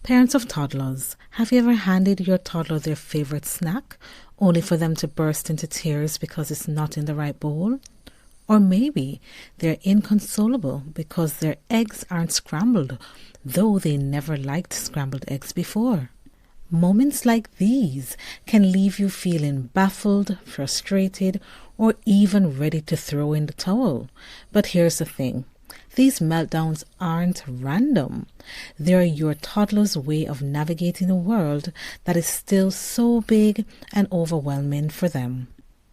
Parents of toddlers, have you ever handed your toddler their favorite snack only for them to burst into tears because it's not in the right bowl? Or maybe they're inconsolable because their eggs aren't scrambled, though they never liked scrambled eggs before. Moments like these can leave you feeling baffled, frustrated, or even ready to throw in the towel. But here's the thing. These meltdowns aren't random. They're your toddler's way of navigating a world that is still so big and overwhelming for them.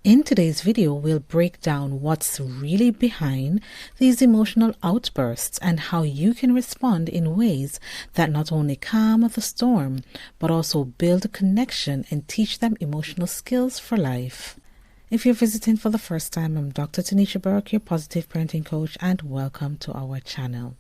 In today's video, we'll break down what's really behind these emotional outbursts and how you can respond in ways that not only calm the storm, but also build a connection and teach them emotional skills for life. If you're visiting for the first time, I'm Dr. Taniesha Burke, your positive parenting coach, and welcome to our channel.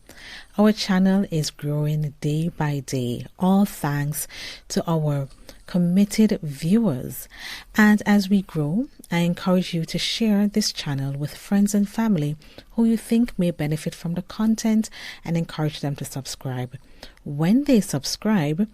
Our channel is growing day by day, all thanks to our committed viewers. And as we grow, I encourage you to share this channel with friends and family who you think may benefit from the content and encourage them to subscribe. When they subscribe,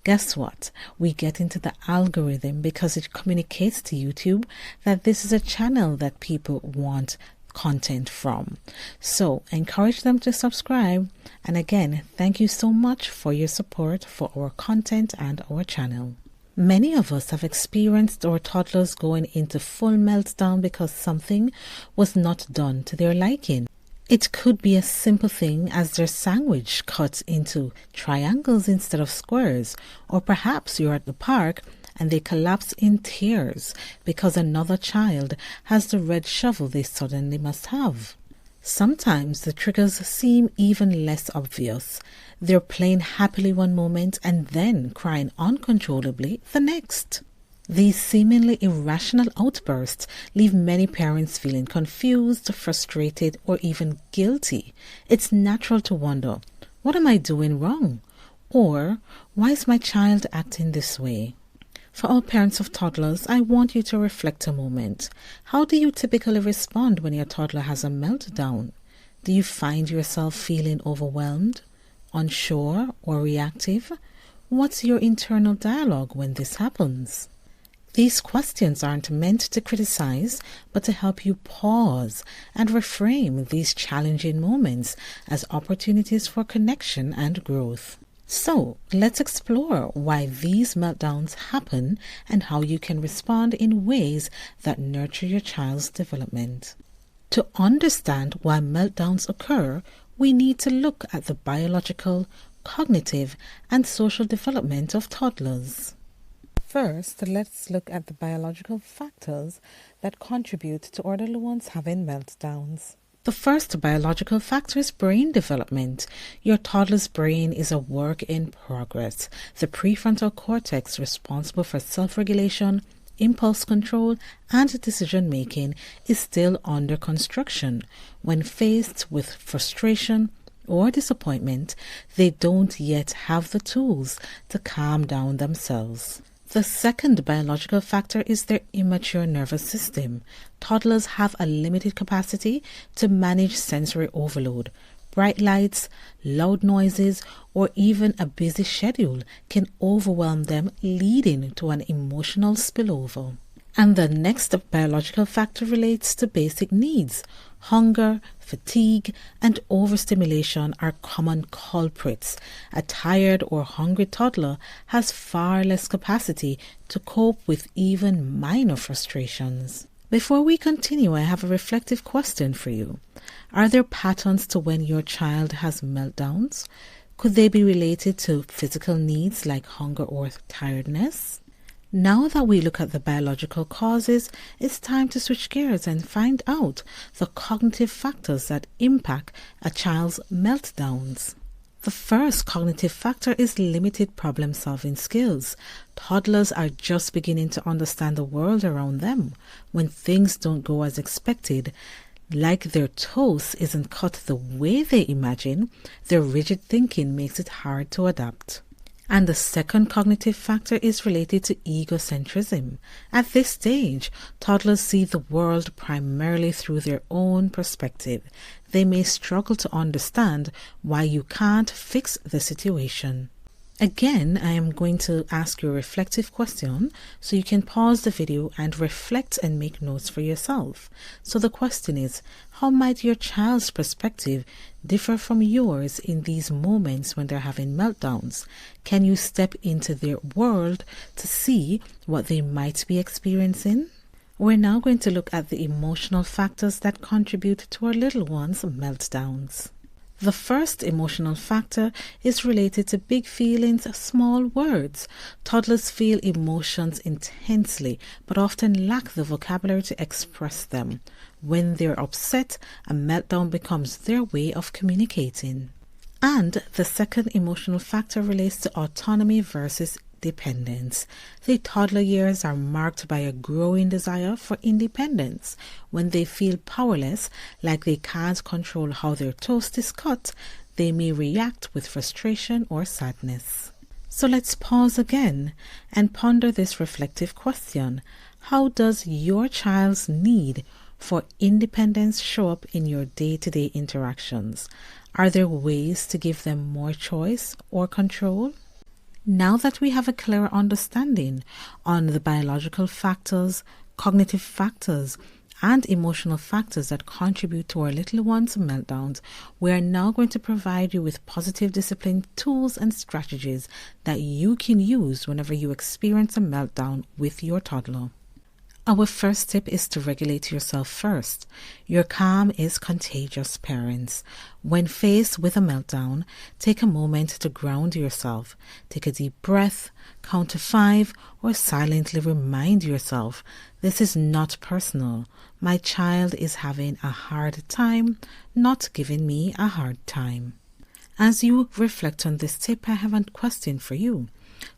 guess what? We get into the algorithm because it communicates to YouTube that this is a channel that people want content from. So encourage them to subscribe. And again, thank you so much for your support for our content and our channel. Many of us have experienced our toddlers going into full meltdown because something was not done to their liking. It could be a simple thing as their sandwich cut into triangles instead of squares, or perhaps you're at the park and they collapse in tears because another child has the red shovel they suddenly must have. Sometimes the triggers seem even less obvious. They're playing happily one moment and then crying uncontrollably the next. These seemingly irrational outbursts leave many parents feeling confused, frustrated, or even guilty. It's natural to wonder, what am I doing wrong? Or, why is my child acting this way? For all parents of toddlers, I want you to reflect a moment. How do you typically respond when your toddler has a meltdown? Do you find yourself feeling overwhelmed, unsure, or reactive? What's your internal dialogue when this happens? These questions aren't meant to criticize, but to help you pause and reframe these challenging moments as opportunities for connection and growth. So, let's explore why these meltdowns happen and how you can respond in ways that nurture your child's development. To understand why meltdowns occur, we need to look at the biological, cognitive, and social development of toddlers. First, let's look at the biological factors that contribute to our little ones having meltdowns. The first biological factor is brain development. Your toddler's brain is a work in progress. The prefrontal cortex, responsible for self-regulation, impulse control, and decision-making, is still under construction. When faced with frustration or disappointment, they don't yet have the tools to calm down themselves. The second biological factor is their immature nervous system. Toddlers have a limited capacity to manage sensory overload. Bright lights, loud noises, or even a busy schedule can overwhelm them, leading to an emotional spillover. And the next biological factor relates to basic needs. Hunger, fatigue, and overstimulation are common culprits. A tired or hungry toddler has far less capacity to cope with even minor frustrations. Before we continue, I have a reflective question for you. Are there patterns to when your child has meltdowns? Could they be related to physical needs like hunger or tiredness? Now that we look at the biological causes, it's time to switch gears and find out the cognitive factors that impact a child's meltdowns. The first cognitive factor is limited problem-solving skills. Toddlers are just beginning to understand the world around them. When things don't go as expected, like their toast isn't cut the way they imagine, their rigid thinking makes it hard to adapt. And the second cognitive factor is related to egocentrism. At this stage, toddlers see the world primarily through their own perspective. They may struggle to understand why you can't fix the situation. Again, I am going to ask you a reflective question, so you can pause the video and reflect and make notes for yourself. So the question is, how might your child's perspective differ from yours in these moments when they're having meltdowns? Can you step into their world to see what they might be experiencing? We're now going to look at the emotional factors that contribute to our little ones' meltdowns. The first emotional factor is related to big feelings, small words. Toddlers feel emotions intensely, but often lack the vocabulary to express them. When they're upset, a meltdown becomes their way of communicating. And the second emotional factor relates to autonomy versus dependence. The toddler years are marked by a growing desire for independence. When they feel powerless, like they can't control how their toast is cut, they may react with frustration or sadness. So let's pause again and ponder this reflective question. How does your child's need for independence show up in your day-to-day interactions? Are there ways to give them more choice or control? Now that we have a clearer understanding on the biological factors, cognitive factors, and emotional factors that contribute to our little ones' meltdowns, we are now going to provide you with positive discipline tools and strategies that you can use whenever you experience a meltdown with your toddler. Our first tip is to regulate yourself first. Your calm is contagious, parents. When faced with a meltdown, take a moment to ground yourself. Take a deep breath, count to 5, or silently remind yourself, this is not personal. My child is having a hard time, not giving me a hard time. As you reflect on this tip, I have a question for you.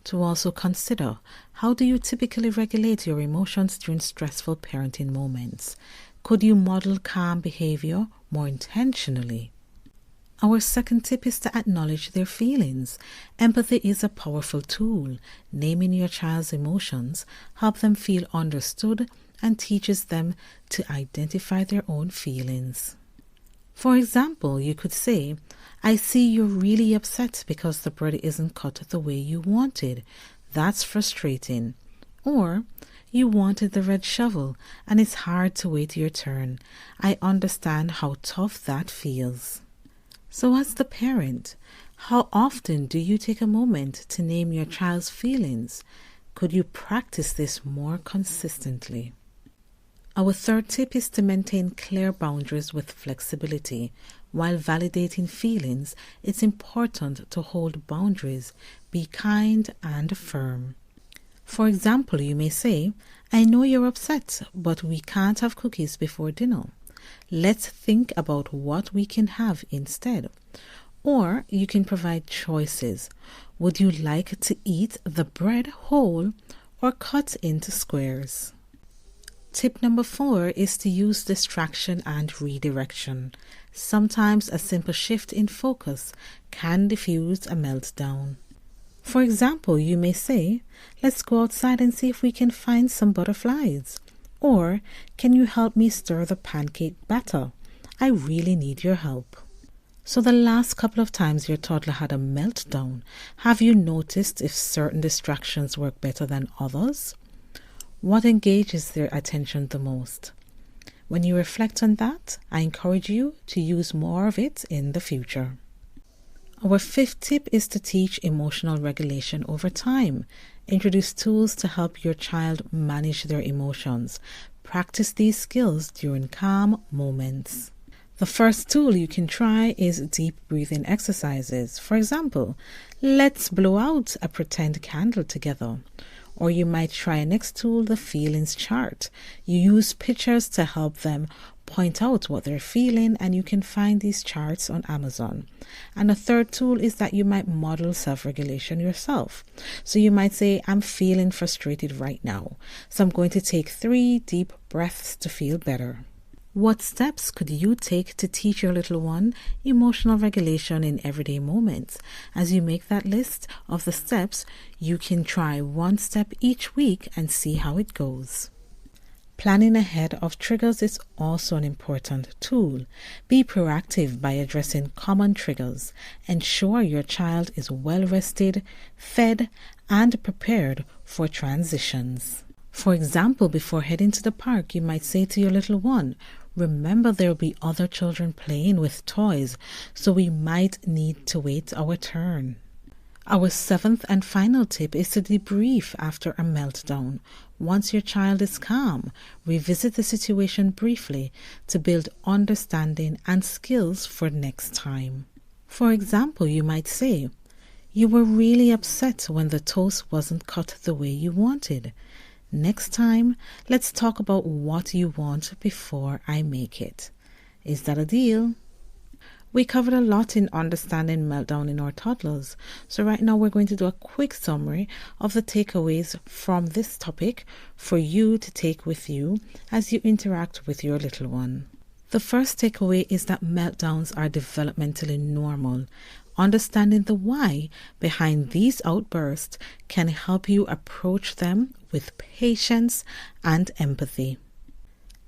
To also consider, how do you typically regulate your emotions during stressful parenting moments? Could you model calm behavior more intentionally? Our second tip is to acknowledge their feelings. Empathy is a powerful tool. Naming your child's emotions helps them feel understood and teaches them to identify their own feelings. For example, you could say, I see you're really upset because the bread isn't cut the way you wanted. That's frustrating. Or, you wanted the red shovel and it's hard to wait your turn. I understand how tough that feels. So as the parent, how often do you take a moment to name your child's feelings? Could you practice this more consistently? Our third tip is to maintain clear boundaries with flexibility. While validating feelings, it's important to hold boundaries, be kind and firm. For example, you may say, I know you're upset, but we can't have cookies before dinner. Let's think about what we can have instead. Or you can provide choices. Would you like to eat the bread whole or cut into squares? Tip number 4 is to use distraction and redirection. Sometimes a simple shift in focus can diffuse a meltdown. For example, you may say, let's go outside and see if we can find some butterflies. Or, can you help me stir the pancake batter? I really need your help. So the last couple of times your toddler had a meltdown, have you noticed if certain distractions work better than others? What engages their attention the most? When you reflect on that, I encourage you to use more of it in the future. Our fifth tip is to teach emotional regulation over time. Introduce tools to help your child manage their emotions. Practice these skills during calm moments. The first tool you can try is deep breathing exercises. For example, let's blow out a pretend candle together. Or you might try a next tool, the feelings chart. You use pictures to help them point out what they're feeling, and you can find these charts on Amazon. And a third tool is that you might model self-regulation yourself. So you might say, I'm feeling frustrated right now, so I'm going to take 3 deep breaths to feel better. What steps could you take to teach your little one emotional regulation in everyday moments? As you make that list of the steps, you can try one step each week and see how it goes. Planning ahead of triggers is also an important tool. Be proactive by addressing common triggers. Ensure your child is well rested, fed, and prepared for transitions. For example, before heading to the park, you might say to your little one, remember there will be other children playing with toys, so we might need to wait our turn. Our 7th and final tip is to debrief after a meltdown. Once your child is calm, revisit the situation briefly to build understanding and skills for next time. For example, you might say, you were really upset when the toast wasn't cut the way you wanted. Next time, let's talk about what you want before I make it. Is that a deal? We covered a lot in understanding meltdown in our toddlers, so right now we're going to do a quick summary of the takeaways from this topic for you to take with you as you interact with your little one. The first takeaway is that meltdowns are developmentally normal. Understanding the why behind these outbursts can help you approach them with patience and empathy.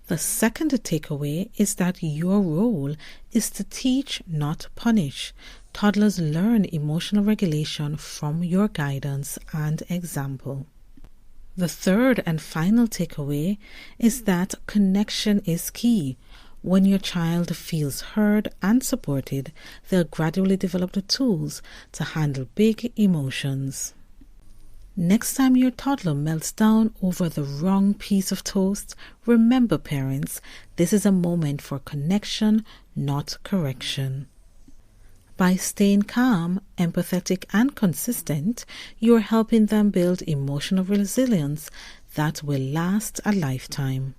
The second takeaway is that your role is to teach, not punish. Toddlers learn emotional regulation from your guidance and example. The third and final takeaway is that connection is key. When your child feels heard and supported, they'll gradually develop the tools to handle big emotions. Next time your toddler melts down over the wrong piece of toast, remember parents, this is a moment for connection, not correction. By staying calm, empathetic, and consistent, you are helping them build emotional resilience that will last a lifetime.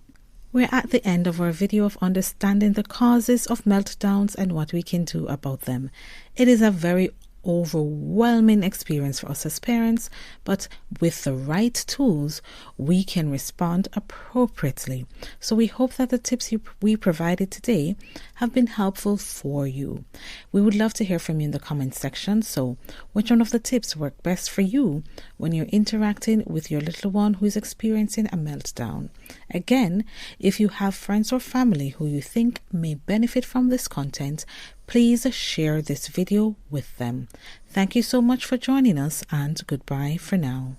We're at the end of our video of understanding the causes of meltdowns and what we can do about them. It is a very overwhelming experience for us as parents, but with the right tools, we can respond appropriately. So we hope that the tips we provided today have been helpful for you. We would love to hear from you in the comment section. So which one of the tips work best for you when you're interacting with your little one who is experiencing a meltdown? Again, if you have friends or family who you think may benefit from this content, please share this video with them. Thank you so much for joining us, and goodbye for now.